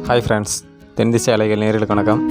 Hi friends, தென்திசை அலைகள் நேயர்களுக்கு வணக்கம்.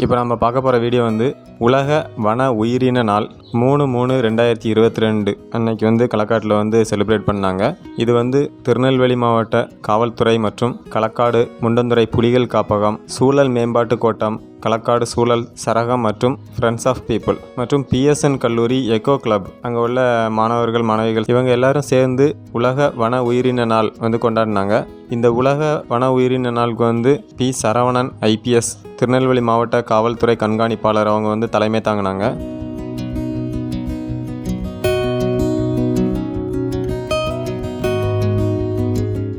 இப்போ நம்ம பார்க்க போகிற வீடியோ வந்து உலக வன உயிரின நாள் 3/3/2022 அன்னைக்கு வந்து களக்காட்டில் வந்து செலிப்ரேட் பண்ணாங்க. இது வந்து திருநெல்வேலி மாவட்ட காவல்துறை மற்றும் களக்காடு முண்டந்துறை புலிகள் காப்பகம், சூழல் மேம்பாட்டு கோட்டம், களக்காடு சூழல் சரகம் மற்றும் ஃப்ரெண்ட்ஸ் ஆஃப் பீப்புள் மற்றும் பிஎஸ்என் கல்லூரி எக்கோ கிளப் அங்கே உள்ள மாணவர்கள் மாணவிகள் இவங்க எல்லாரும் சேர்ந்து உலக வன உயிரின நாள் வந்து கொண்டாடினாங்க. இந்த உலக வன உயிரின நாளுக்கு வந்து பி. சரவணன் IPS திருநெல்வேலி மாவட்ட காவல்துறை கண்காணிப்பாளர் அவங்க வந்து தலைமை தாங்கினாங்க.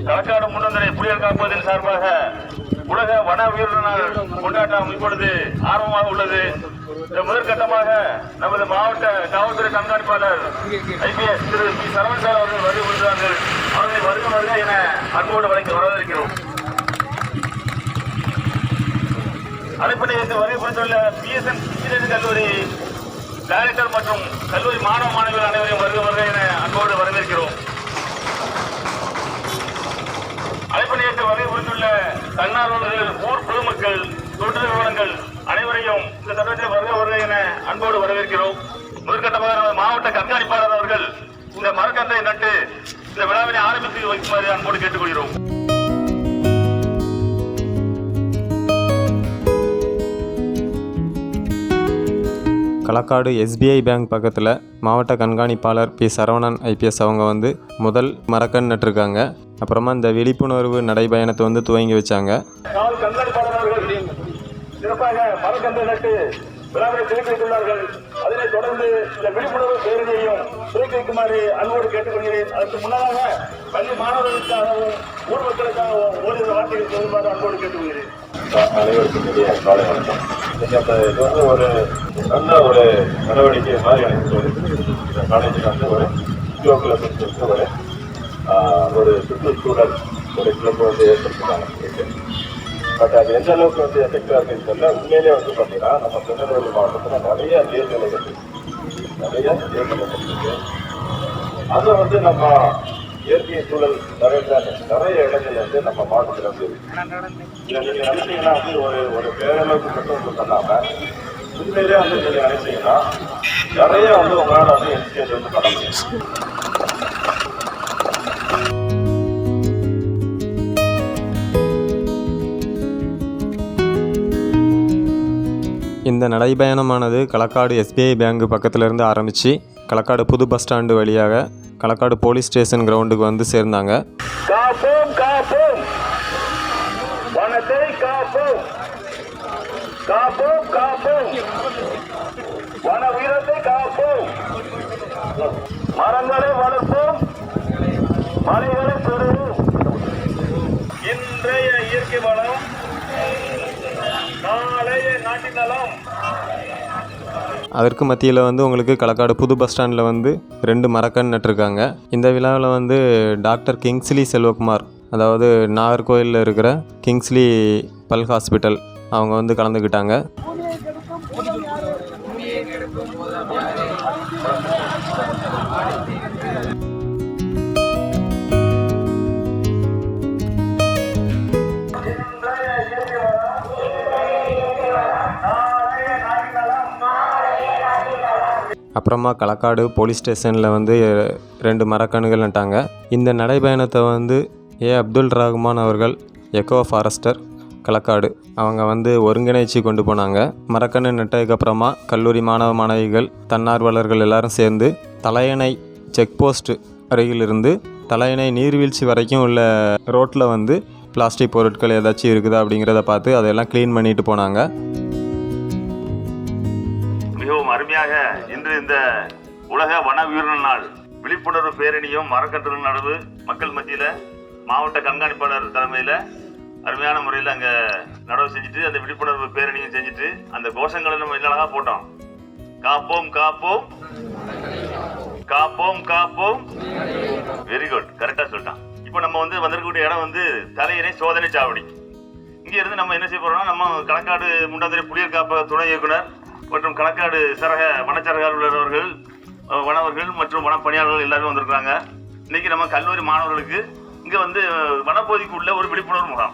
களக்காடு முண்டந்துறை புலிகள் காப்பகத்தின் சார்பாக உலக வன உயிரின நாள் கொண்டாட்டம் இப்பொழுது ஆர்வமாக உள்ளது. முதற்கட்டமாக நமது மாவட்ட காவல்துறை கண்காணிப்பாளர் IPS திரு பி. சரவணன் அவர்கள் வருகை புரிந்தார்கள். அவர்களை வருக என அன்போடு வரவேற்கிறோம். அழைப்பினை ஏற்று வருகை புரிந்துள்ள PSN இன்ஜினியரிங் கல்லூரி டைரக்டர் மற்றும் கல்லூரி மாணவ மாணவிகள் அனைவரையும் வருக என அன்போடு வரவேற்கிறோம். அழைப்பினை ஏற்று வருகை புரிந்துள்ள தன்னார்வலர்கள், ஊர் பொதுமக்கள், தொண்டு நிறுவனங்கள் அனைவரையும் இந்த தருணத்தில் வருக என அன்போடு வரவேற்கிறோம். முதற்கட்டமாக நமது மாவட்ட கண்காணிப்பாளர் அவர்கள் இந்த மரக்கன்றை நட்டு இந்த விழாவினை ஆரம்பித்து வைக்குமாறு அன்போடு கேட்டுக்கொள்கிறோம். களக்காடு SBI பேங்க் பக்கத்தில் மாவட்ட கண்காணிப்பாளர் பி. சரவணன் IPS அவங்க வந்து முதல் மரக்கன்று நட்டிருக்காங்க. அப்புறமா இந்த விழிப்புணர்வு நடைபயணத்தை வந்து துவங்கி வச்சாங்க. சிறப்பாக மரக்கன்று நட்டு விழாவை துவக்கி வைத்துள்ளார்கள். அதனைத் தொடர்ந்து இந்த விழிப்புணர்வு பேரணியையும் துவக்கி வைக்குமாறு அன்போடு கேட்டுக்கொள்கிறேன். அதற்கு முன்னதாக பள்ளி மாணவர்களுக்காகவும் ஊர் மக்களுக்காகவும் ஓரிரு வார்த்தைகள் சொல்லுமாறு அன்போடு கேட்டுக்கொள்கிறேன். அனைவருக்கும் காலை வணக்கம். இது வந்து ஒரு நல்ல ஒரு நடவடிக்கை மாதிரி எனக்கு தோணுது. இந்த காலேஜில் வந்து ஒரு கிலோமீட்டர் ஒரு சுற்றுச்சூழல் ஒரு கிளம்பு வந்து ஏற்படுத்தினாங்க. பட் அது எந்த அளவுக்கு வந்து எஃபெக்டாக இருக்குன்னு தெரியல. உண்மையிலே வந்து பார்த்தீங்கன்னா நம்ம திருநெல்வேலி மாவட்டத்தில் நிறைய நீர்நிலைகள் இருக்கு. அதை வந்து நம்ம இயற்கை சூழல் நிறைய இடங்கள் வந்து நம்ம மாவட்டத்தில் வந்து இதை நீங்கள் நினைச்சீங்கன்னா வந்து ஒரு பேரளவுக்கு மட்டும் வந்து பண்ணாம உண்மையிலே வந்து நீங்கள் நினைச்சீங்கன்னா நிறைய வந்து உங்களால் வந்து என்ஜிஎஸ் வந்து பண்ண முடியும். இந்த நடைபயணமானது களக்காடு SBI பேங்க் பக்கத்திலிருந்து ஆரம்பித்து களக்காடு புது பஸ் ஸ்டாண்டு வழியாக களக்காடு போலீஸ் ஸ்டேஷன் கிரவுண்டுக்கு வந்து சேர்ந்தாங்க. காப்போம் காப்போம் வனத்தை காப்போம், காப்போம் காப்போம் வன உயிரத்தை காப்போம், மரங்களை வளர்ப்போம், மலைகளை பெறுவோம். இன்றைய இயற்கை வளம், நாளைய நாட்டின் நலம். அதற்கு மத்தியில் வந்து உங்களுக்கு களக்காடு புது பஸ் ஸ்டாண்டில் வந்து 2 மரக்கன்று நட்டிருக்காங்க. இந்த விழாவில் வந்து டாக்டர் கிங்ஸ்லி செல்வகுமார், அதாவது நாகர்கோயிலில் இருக்கிற கிங்ஸ்லி பல் ஹாஸ்பிட்டல் அவங்க வந்து கலந்துக்கிட்டாங்க. அப்புறமா களக்காடு போலீஸ் ஸ்டேஷனில் வந்து 2 மரக்கன்றுகள் நட்டாங்க. இந்த நடைபயணத்தை வந்து அப்துல் ரஹ்மான் அவர்கள், எக்கோ ஃபாரஸ்டர் களக்காடு, அவங்க வந்து ஒருங்கிணைச்சி கொண்டு போனாங்க. மரக்கன்று நட்டதுக்கப்புறமா கல்லூரி மாணவ மாணவிகள், தன்னார்வலர்கள் எல்லாரும் சேர்ந்து தலையணை செக் போஸ்ட் அருகிலிருந்து தலையணை நீர்வீழ்ச்சி வரைக்கும் உள்ள ரோட்டில் வந்து பிளாஸ்டிக் பொருட்கள் ஏதாச்சும் இருக்குதா அப்படிங்கிறத பார்த்து அதையெல்லாம் க்ளீன் பண்ணிட்டு போனாங்க. மிகவும் அருமையாக இன்று இந்த உலக வன உயிரின நாள் விழிப்புணர்வு பேரணியும் மரக்கன்று நடவு மக்கள் மத்தியில் மாவட்ட கண்காணிப்பாளர் தலைமையில் அருமையான முறையில் அங்கே நடவு செஞ்சுட்டு அந்த விழிப்புணர்வு பேரணியும் செஞ்சுட்டு அந்த கோஷங்களை நம்ம அழகாக போட்டோம். காப்போம் காப்போம் காப்போம் காப்போம். வெரி குட், கரெக்டாக சொல்லிட்டான். இப்போ நம்ம வந்து வந்திருக்கக்கூடிய இடம் வந்து தலையணை சோதனை சாவடி. இங்கே இருந்து நம்ம என்ன செய்ய போகிறோம்னா, நம்ம களக்காடு முண்டந்துறை புலிகள் காப்பக துணை இயக்குனர் மற்றும் களக்காடு வனச்சரக அலுவலர்கள், வனவர்கள் மற்றும் வனப்பணியாளர்கள் எல்லாரும் வந்திருக்காங்க. இன்னைக்கு நம்ம கல்லூரி மாணவர்களுக்கு இங்கே வந்து வனப்பகுதிக்கு உள்ள ஒரு விழிப்புணர்வு முகாம்.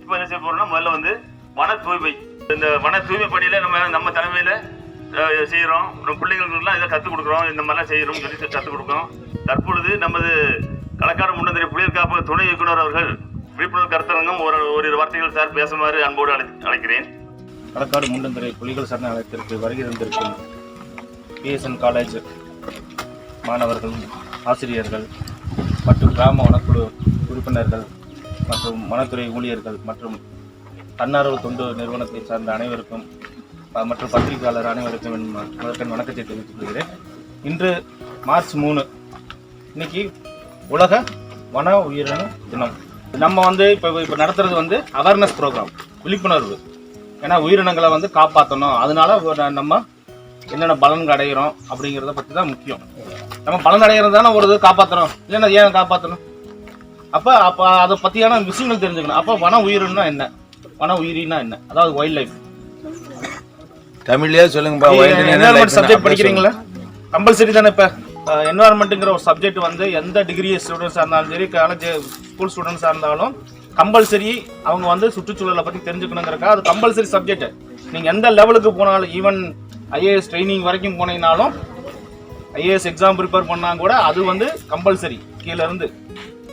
இப்போ என்ன செய்ய போகிறோம்னா முதல்ல வந்து வன தூய்மை, இந்த வன தூய்மை பணியில் நம்ம தலைமையில் செய்கிறோம். நம்ம பிள்ளைங்களுக்குலாம் இதை கற்றுக் கொடுக்குறோம். இந்த மாதிரிலாம் செய்கிறோம் சொல்லி கற்றுக் கொடுக்குறோம். தற்பொழுது நமது களக்காடு முன்னந்திரை புலிகள் காப்பக துணை இயக்குனர் அவர்கள் விழிப்புணர்வு கருத்தரங்கம் ஓரிரு வார்த்தைகள் சார் பேசுமாறு அன்போடு அழைக்கிறேன். களக்காடு முண்டந்துறை புலிகள் சரணாலயத்திற்கு வருகை தந்திருக்கும் பிஎஸ்என் காலேஜ் மாணவர்கள், ஆசிரியர்கள் மற்றும் கிராம வனக்குழு உறுப்பினர்கள் மற்றும் வனத்துறை ஊழியர்கள் மற்றும் தன்னார்வ தொண்டு நிறுவனத்தை சார்ந்த அனைவருக்கும் மற்றும் பத்திரிகையாளர் அனைவருக்கும் முதற்கண் வணக்கத்தை தெரிவித்துக் கொள்கிறேன். இன்று மார்ச் 3 இன்னைக்கு உலக வன உயிரின தினம். நம்ம வந்து இப்போ நடத்துறது வந்து அவேர்னஸ் ப்ரோக்ராம், விழிப்புணர்வு. ஏன்னா உயிரினங்களை வந்து காப்பாற்றணும், அதனால நம்ம என்னென்ன பலன்கள் அடைகிறோம் அப்படிங்கிறத பற்றி தான் முக்கியம். நம்ம பலன் அடைகிறது தானே ஒரு இது காப்பாற்றணும், இல்லைன்னா ஏன் காப்பாற்றணும்? அப்போ அதை பற்றியான விஷயங்கள் தெரிஞ்சுக்கணும். அப்போ வன உயிரினா என்ன, வன உயிரினா என்ன, அதாவது வைல்ட் லைஃப். தமிழ்லயே சொல்லுங்க. என்வரான்மெண்ட் சப்ஜெக்ட் படிக்கிறீங்களா? கம்பல்சரி தானே. இப்போ என்வரான்மெண்ட்டுங்கிற ஒரு சப்ஜெக்ட் வந்து எந்த டிகிரி ஸ்டூடெண்ட்ஸாக இருந்தாலும் சரி, காலேஜ் ஸ்கூல் ஸ்டூடெண்ட்ஸாக இருந்தாலும் கம்பல்சரி அவங்க வந்து சுற்றுச்சூழலை பற்றி தெரிஞ்சுக்கணுங்கிறக்கா அது கம்பல்சரி சப்ஜெக்ட். நீங்கள் எந்த லெவலுக்கு போனாலும், ஈவன் ஐஏஎஸ் ட்ரைனிங் வரைக்கும் போனீங்கனாலும், ஐஏஎஸ் எக்ஸாம் ப்ரிப்பேர் பண்ணால் கூட அது வந்து கம்பல்சரி. கீழேருந்து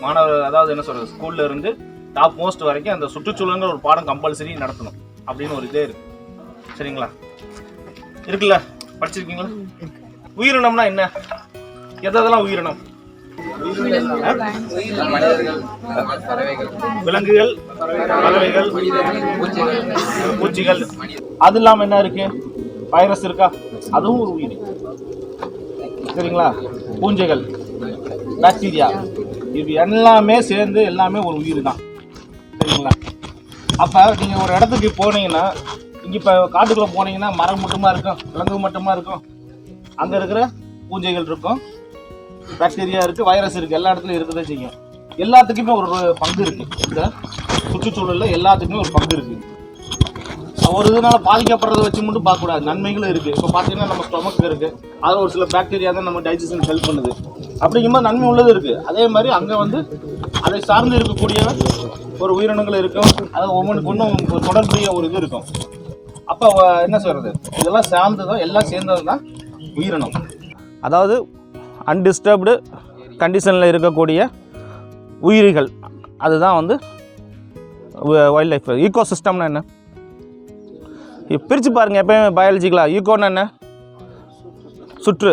மாணவர், அதாவது என்ன சொல்கிறது, ஸ்கூல்ல இருந்து டாப் மோஸ்ட் வரைக்கும் அந்த சுற்றுச்சூழலுங்கிற ஒரு பாடம் கம்பல்சரி நடத்தணும் அப்படின்னு ஒரு இதே இருக்குது. சரிங்களா? இருக்குல்ல, படிச்சிருக்கீங்களா? உயிரினம்னா என்ன, எதெல்லாம் உயிரினம்? விலங்குகள், பறவைகள், பூச்சிகள். அது இல்லாம என்ன இருக்கு? வைரஸ் இருக்கா? அதுவும் ஒரு உயிரி. சரிங்களா? பூஞ்சைகள், பாக்டீரியா, இது எல்லாமே சேர்ந்து எல்லாமே ஒரு உயிர் தான். சரிங்களா? அப்ப நீங்க ஒரு இடத்துக்கு போனீங்கன்னா, இங்க இப்ப காட்டுக்குள்ள போனீங்கன்னா மரம் மட்டுமா இருக்கும், விலங்கு மட்டுமா இருக்கும்? அங்க இருக்கிற பூஞ்சைகள் இருக்கும், பாக்டீரியா இருக்கு, வைரஸ் இருக்கு, எல்லா இடத்துலயும் இருக்குதான் செய்யும். எல்லாத்துக்குமே ஒரு பங்கு இருக்கு. இந்த சுற்றுச்சூழல்ல எல்லாத்துக்குமே ஒரு பங்கு இருக்கு. ஒரு இதனால பாதிக்கப்படுறதை வச்சு மட்டும் பார்க்கக்கூடாது, நன்மைகளும் இருக்கு. இப்போ பார்த்தீங்கன்னா நம்ம ஸ்டொமக் இருக்கு, அதில் ஒரு சில பாக்டீரியா தான் நம்ம டைஜஷன் ஹெல்ப் பண்ணுது. அப்படிங்கும்போது நன்மை உள்ளது இருக்கு. அதே மாதிரி அங்கே வந்து அதை சார்ந்து இருக்கக்கூடிய ஒரு உயிரினங்கள் இருக்கும். அது ஒவ்வொன்றுக்கு ஒன்றும் தொடர்புடைய ஒரு இது இருக்கும். அப்போ என்ன சொல்றது, இதெல்லாம் சார்ந்ததும் எல்லாம் சேர்ந்தது தான் உயிரினம். அதாவது அன்டிஸ்டர்ப்டு கண்டிஷனில் இருக்கக்கூடிய உயிரிகள், அதுதான் வந்து வைல்ட் லைஃப். ஈகோ சிஸ்டம்னா என்ன பிரித்து பாருங்கள் எப்போயுமே பயாலஜிக்கலாக. ஈகோன்னா என்ன? சுற்று.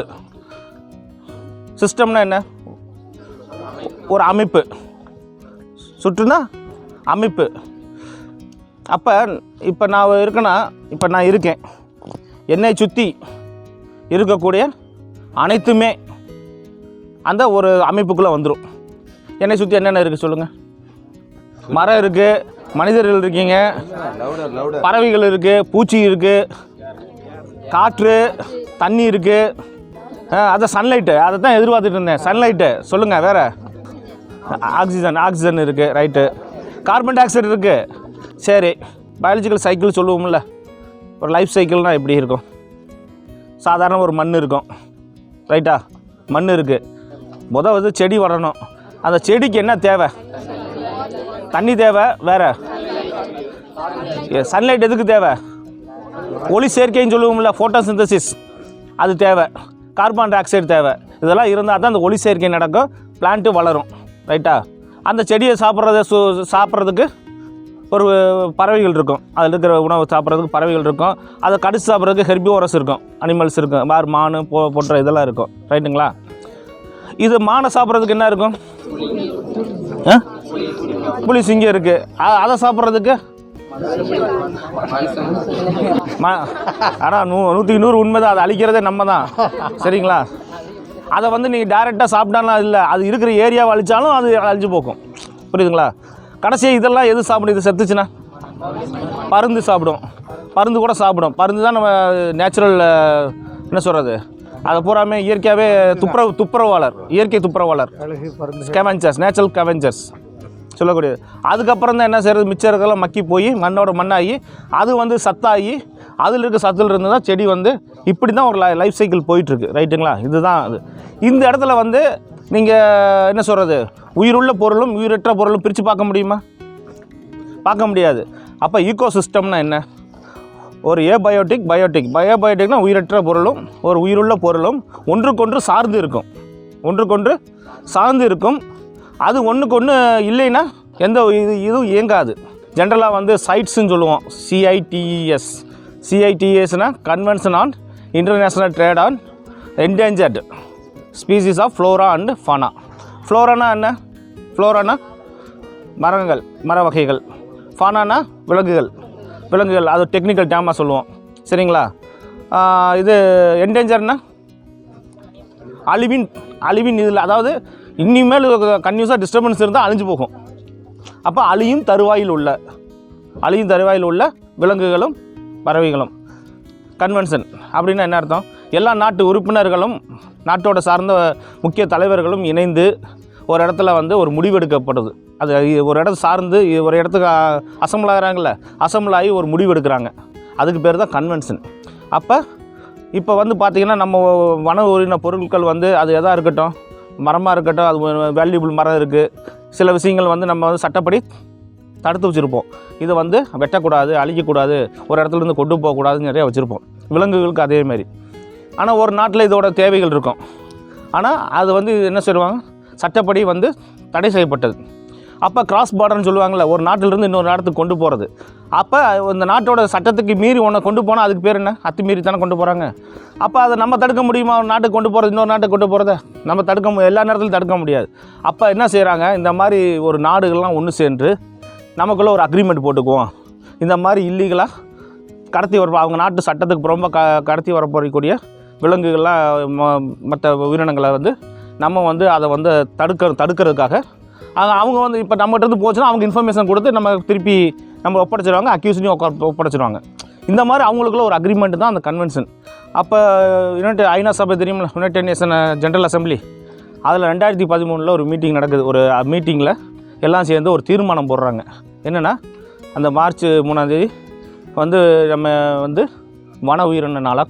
சிஸ்டம்னா என்ன? ஒரு அமைப்பு. சுற்றுனா அமைப்பு. அப்போ இப்போ நான் இருக்கேன்னா, இப்போ நான் இருக்கேன், என்னை சுற்றி இருக்கக்கூடிய அனைத்துமே அந்த ஒரு அமைப்புக்குள்ளே வந்துடும். என்னை சுற்றி என்னென்ன இருக்குது சொல்லுங்கள்? மரம் இருக்குது, மனிதர்கள் இருக்கீங்க, பறவைகள் இருக்குது, பூச்சி இருக்குது, காற்று, தண்ணி இருக்குது. அதை சன்லைட்டு, அதை தான் எதிர்பார்த்துட்டு இருந்தேன். சன்லைட்டு சொல்லுங்கள். வேறு ஆக்சிஜன் இருக்குது. ரைட்டு. கார்பன் டை ஆக்சைடு இருக்குது. சரி, பயாலஜிக்கல் சைக்கிள் சொல்லுவோம்ல, ஒரு லைஃப் சைக்கிள்னால் எப்படி இருக்கும்? சாதாரண ஒரு மண் இருக்கும், ரைட்டா? மண் இருக்குது. வந்து செடி வரணும். அந்த செடிக்கு என்ன தேவை? தண்ணி தேவை. வேறு சன்லைட் எதுக்கு தேவை? ஒளி சேர்க்கைன்னு சொல்லுவோம்ல, ஃபோட்டோசிந்தசிஸ், அது தேவை. கார்பன் டை ஆக்சைடு தேவை. இதெல்லாம் இருந்தால் தான் அந்த ஒளி சேர்க்கை நடக்கும், பிளான்ட்டு வளரும், ரைட்டா? அந்த செடியை சாப்பிட்றதுக்கு ஒரு பறவைகள் இருக்கும், அதில் இருக்கிற உணவு சாப்பிட்றதுக்கு பறவைகள் இருக்கும். அதை கடிச்சு சாப்பிட்றதுக்கு ஹெர்பிவோரஸ் இருக்கும், அனிமல்ஸ் இருக்கும், மான் போன்ற இதெல்லாம் இருக்கும், ரைட்டுங்களா? இது மானை சாப்பிட்றதுக்கு என்ன இருக்கும்? புலி, சிங்கம் இருக்குது. அதை சாப்பிட்றதுக்கு ஆனால் 100% உண்மைதான், அதை அழிக்கிறதே நம்ம தான். சரிங்களா? அதை வந்து நீங்கள் டைரெக்டாக சாப்பிட்டாலும் இல்லை, அது இருக்கிற ஏரியாவை அழித்தாலும் அது அழிஞ்சு போக்கும். புரியுதுங்களா? கடைசியாக இதெல்லாம் எது சாப்பிடும்? இது செத்துச்சுன்னா பருந்து சாப்பிடும். பருந்து கூட சாப்பிடும். பருந்து தான் நம்ம நேச்சுரல், என்ன சொல்கிறது, அதை பூராமே இயற்கையாகவே துப்புரவாளர், இயற்கை துப்புரவாளர், ஸ்கேவெஞ்சர்ஸ், நேச்சுரல் ஸ்கேவெஞ்சர்ஸ் சொல்லக்கூடியது. அதுக்கப்புறம் தான் என்ன செய்கிறது, மிச்சம் இருக்கிறதெல்லாம் மக்கி போய் மண்ணோட மண்ணாகி அது வந்து சத்தாகி அதில் இருக்க சத்தில் இருந்து தான் செடி வந்து இப்படி தான் ஒரு லைஃப் சைக்கிள் போயிட்டுருக்கு, ரைட்டுங்களா? இதுதான் அது. இந்த இடத்துல வந்து நீங்கள் என்ன சொல்கிறது, உயிருள்ள பொருளும் உயிரற்ற பொருளும் பிரித்து பார்க்க முடியுமா? பார்க்க முடியாது. அப்போ ஈகோ சிஸ்டம்னா என்ன? ஒரு பயோபயோட்டிக்னா உயிரற்ற பொருளும் ஒரு உயிருள்ள பொருளும் ஒன்றுக்கொன்று சார்ந்து இருக்கும். அது ஒன்றுக்கு ஒன்று இல்லைன்னா எந்த இதுவும் இயங்காது. ஜென்ரலாக வந்து சைட்ஸ்ன்னு சொல்லுவோம், சிஐடிஎஸ்னால் convention on international trade on endangered species of flora and fauna. ஃப்ளோரானா என்ன? ஃப்ளோரானா மரங்கள், மர வகைகள். ஃபானானா விலங்குகள், அது டெக்னிக்கல் டேமாக சொல்லுவோம், சரிங்களா? இது என்டேஞ்சர்னா அழிவின் இதில், அதாவது இனிமேல் கன்யூஸாக டிஸ்டர்பன்ஸ் இருந்தால் அழிஞ்சு போகும். அப்போ அழியும் தருவாயில் உள்ள விலங்குகளும் பறவைகளும். கன்வென்ஷன் அப்படின்னா என்ன அர்த்தம்? எல்லா நாட்டு உறுப்பினர்களும் நாட்டோட சார்ந்த முக்கிய தலைவர்களும் இணைந்து ஒரு இடத்துல வந்து ஒரு முடிவெடுக்கப்படுது. அது ஒரு இடத்த சார்ந்து ஒரு இடத்துக்கு அசம்பிள் ஆகிறாங்கல்ல, அசம்பிள் ஆகி ஒரு முடிவு எடுக்கிறாங்க. அதுக்கு பேர் தான் கன்வென்ஷன். இப்போ வந்து பார்த்திங்கன்னா நம்ம வன உயிரின பொருட்கள் வந்து அது எதாக இருக்கட்டும், மரமாக இருக்கட்டும், அது வேல்யூபிள் மரம் இருக்குது. சில விஷயங்கள் வந்து நம்ம வந்து சட்டப்படி தடுத்து வச்சுருப்போம். இதை வந்து வெட்டக்கூடாது, அழிக்கக்கூடாது, ஒரு இடத்துலேருந்து கொண்டு போகக்கூடாதுன்னு நிறையா வச்சுருப்போம். விலங்குகளுக்கு அதேமாரி. ஆனால் ஒரு நாட்டில் இதோட தேவைகள் இருக்கும். ஆனால் அது வந்து என்ன சொல்லுவாங்க, சட்டப்படி வந்து தடை செய்யப்பட்டது. அப்போ கிராஸ் பார்டர்னு சொல்லுவாங்கள்ல, ஒரு நாட்டிலிருந்து இன்னொரு நாட்டுக்கு கொண்டு போகிறது. அப்போ இந்த நாட்டோட சட்டத்துக்கு மீறி ஒன்றை கொண்டு போனால் அதுக்கு பேர் என்ன? அத்துமீறி தானே கொண்டு போகிறாங்க. அப்போ அதை நம்ம தடுக்க முடியுமா? ஒரு நாட்டுக்கு கொண்டு போகிறது, இன்னொரு நாட்டுக்கு கொண்டு போகிறத நம்ம எல்லா நேரத்திலும் தடுக்க முடியாது. அப்போ என்ன செய்கிறாங்க, இந்த மாதிரி ஒரு நாடுகள்லாம் ஒன்று சேர்ந்து நமக்குள்ளே ஒரு அக்ரிமெண்ட் போட்டுக்குவோம். இந்த மாதிரி இல்லீகலாக கடத்தி அவங்க நாட்டு சட்டத்துக்கு ரொம்ப கடத்தி வரப்போகக்கூடிய விலங்குகள்லாம் மற்ற உயிரினங்களை வந்து நம்ம வந்து அதை வந்து தடுக்கிறதுக்காக அவங்க வந்து இப்போ நம்மகிட்ட போச்சுன்னா அவங்க இன்ஃபர்மேஷன் கொடுத்து நம்ம திருப்பி நம்ம ஒப்படைச்சிடுவாங்க, அக்யூஸ்டையும் ஒப்படைச்சிடுவாங்க. இந்த மாதிரி அவங்களுக்குள்ள ஒரு அக்ரிமெண்ட் தான் அந்த கன்வென்ஷன். அப்போ ஐநா சபை தெரியுமில்ல, யுனைடெட் நேஷன் ஜென்ரல் அசம்பிளி, அதில் 2013 ஒரு மீட்டிங் நடக்குது. ஒரு மீட்டிங்கில் எல்லாம் சேர்ந்து ஒரு தீர்மானம் போடுறாங்க. என்னென்னா, அந்த மார்ச் 3 வந்து நம்ம வந்து வன உயிரின நாளாக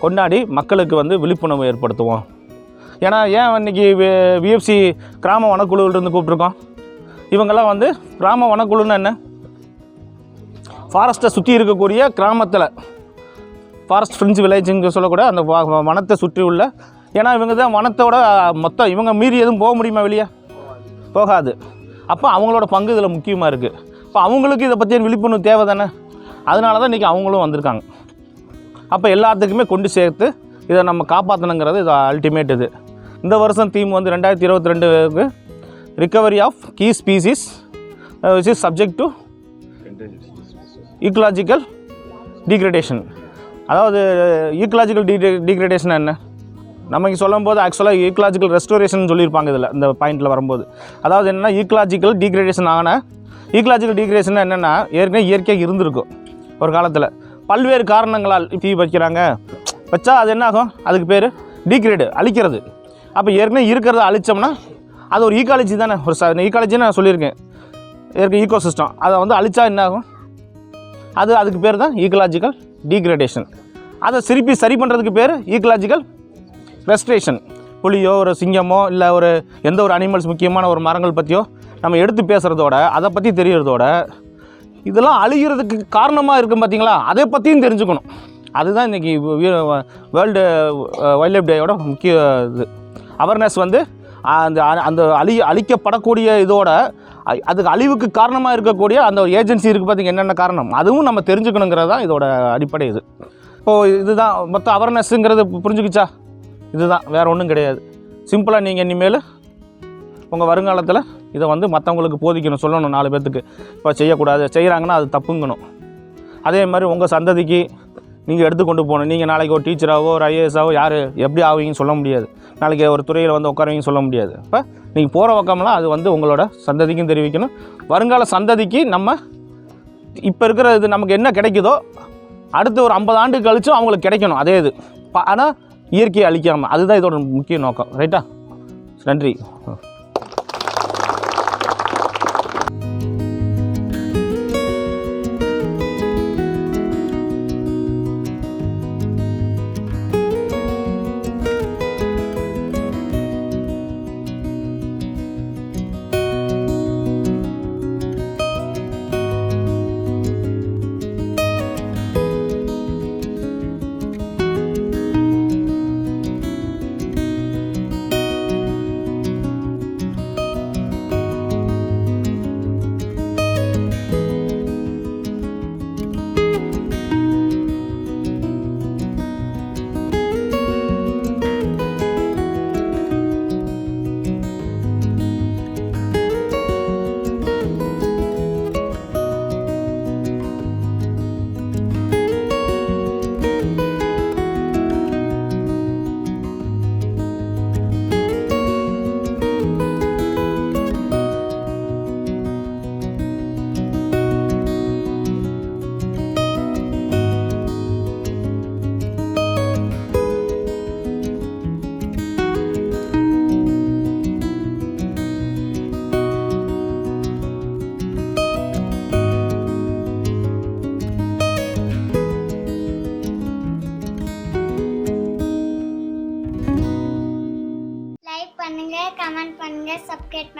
கொண்டாடி மக்களுக்கு வந்து விழிப்புணர்வு ஏற்படுத்துவோம். ஏன்னா ஏன் இன்றைக்கி விஎஃப்சி கிராம வனக்குழுவிலிருந்து கூப்பிட்ருக்கோம். இவங்கெல்லாம் வந்து கிராம வனக்குழுன்னா என்ன? ஃபாரஸ்ட்டை சுற்றி இருக்கக்கூடிய கிராமத்தில், ஃபாரஸ்ட் ஃப்ரெண்ட்ஸ் வில்லேஜுங்க சொல்லக்கூட அந்த வனத்தை சுற்றி உள்ள, ஏன்னா இவங்க தான் வனத்தோட மொத்தம், இவங்க மீறி எதுவும் போக முடியுமா? வெளியே போகாது. அப்போ அவங்களோட பங்கு இதில் முக்கியமாக இருக்குது. இப்போ அவங்களுக்கு இதை பற்றிய விழிப்புணர்வு தேவை தானே. அதனால தான் இன்றைக்கி அவங்களும் வந்திருக்காங்க. அப்போ எல்லாத்துக்குமே கொண்டு சேர்த்து இதை நம்ம காப்பாற்றணுங்கிறது இது அல்டிமேட். இது இந்த வருஷம் தீம் வந்து 2022க்கு recovery of key species which is subject to ecological degradation. அதாவது ஈக்கலாஜிக்கல் டீக்ரேடேஷன் என்ன? நமக்கு சொல்லும்போது ஆக்சுவலாக ஈக்கலாஜிக்கல் ரெஸ்டோரேஷன் சொல்லியிருப்பாங்க இதில், இந்த பாயிண்டில் வரும்போது. அதாவது என்னென்னா, ஈக்கலாஜிக்கல் டீக்ரேடேஷன் என்னென்னா, ஏற்கனவே இயற்கையாக இருந்திருக்கும் ஒரு காலத்தில். பல்வேறு காரணங்களால் தீ வச்சா அது என்ன ஆகும்? அதுக்கு பேர் டீக்ரேடு, அழிக்கிறது. அப்போ ஏற்கனவே இருக்கிறத அழித்தோம்னா அது ஒரு ஈக்காலஜி தானே. ஒரு ஈக்காலஜின்னு நான் சொல்லியிருக்கேன், ஈக்கோ சிஸ்டம். அதை வந்து அழித்தா என்ன ஆகும்? அதுக்கு பேர் தான் ஈக்கலாஜிக்கல் டீக்ரேடேஷன். அதை சரி பண்ணுறதுக்கு பேர் ஈக்கலாஜிக்கல் ரெஸ்டரேஷன். புலியோ ஒரு சிங்கமோ இல்லை எந்த ஒரு அனிமல்ஸ், முக்கியமான ஒரு மரங்கள் பற்றியோ நம்ம எடுத்து பேசுகிறதோட, அதை பற்றி தெரியறதோட, இதெல்லாம் அழிகிறதுக்கு காரணமாக இருக்கும் பார்த்தீங்களா, அதை பற்றியும் தெரிஞ்சுக்கணும். அதுதான் இன்றைக்கி வேர்ல்டு வைல்ட் லைஃப் டேயோட முக்கிய இது. அவேர்னஸ் வந்து அந்த அழிக்கப்படக்கூடிய இதோட அதுக்கு அழிவுக்கு காரணமாக இருக்கக்கூடிய அந்த ஏஜென்சி இருக்குது பார்த்திங்க, என்னென்ன காரணம், அதுவும் நம்ம தெரிஞ்சுக்கணுங்கிறது தான் இதோட அடிப்படை. இது இப்போது இதுதான் மொத்தம் அவேர்னஸ்ங்கிறது. புரிஞ்சுக்கிச்சா? இதுதான், வேறு ஒன்றும் கிடையாது. சிம்பிளாக நீங்கள் இனிமேல் உங்கள் வருங்காலத்தில் இதை வந்து மற்றவங்களுக்கு போதிக்கணும், சொல்லணும் 4 பேர்த்துக்கு. இப்போ செய்யக்கூடாது, செய்கிறாங்கன்னா அது தப்புங்கணும். அதே மாதிரி உங்கள் சந்ததிக்கு நீங்கள் எடுத்துக்கொண்டு போகணும். நீங்கள் நாளைக்கு ஒரு டீச்சராகவோ ஒரு ஐஏஎஸாவோ யார் எப்படி ஆவீங்கன்னு சொல்ல முடியாது. நாளைக்கு ஒரு துறையில் வந்து உட்காருவீங்கன்னு சொல்ல முடியாது. இப்போ நீங்கள் போகிற பக்கம்லாம் அது வந்து உங்களோட சந்ததிக்கும் தெரிவிக்கணும். வருங்கால சந்ததிக்கு நம்ம இப்போ இருக்கிற இது நமக்கு என்ன கிடைக்குதோ அடுத்து ஒரு 50 ஆண்டு கழிச்சும் அவங்களுக்கு கிடைக்கணும் அதே இது. ஆனால் இயற்கையை அழிக்காமல், அதுதான் இதோட முக்கிய நோக்கம். ரைட்டா? நன்றி.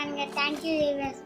பண்ணுங்க. Thank you viewers.